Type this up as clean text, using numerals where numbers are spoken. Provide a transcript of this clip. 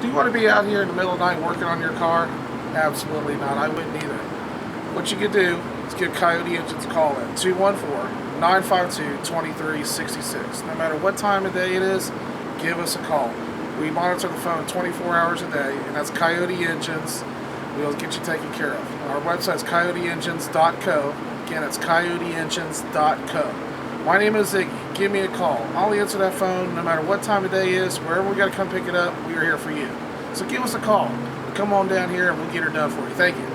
Do you want to be out here in the middle of the night working on your car? Absolutely not. I wouldn't either. What you could do is give Coyote Engines a call at 214-952-2366. No matter what time of day it is, give us a call. We monitor the phone 24 hours a day, and that's Coyote Engines. We'll get you taken care of. Our website is coyoteengines.co. Again, it's coyoteengines.co. My name is Ziggy. Give me a call. I'll answer that phone no matter what time of day is. Wherever we got to come pick it up, we are here for you. So give us a call. Come on down here and we'll get her done for you. Thank you.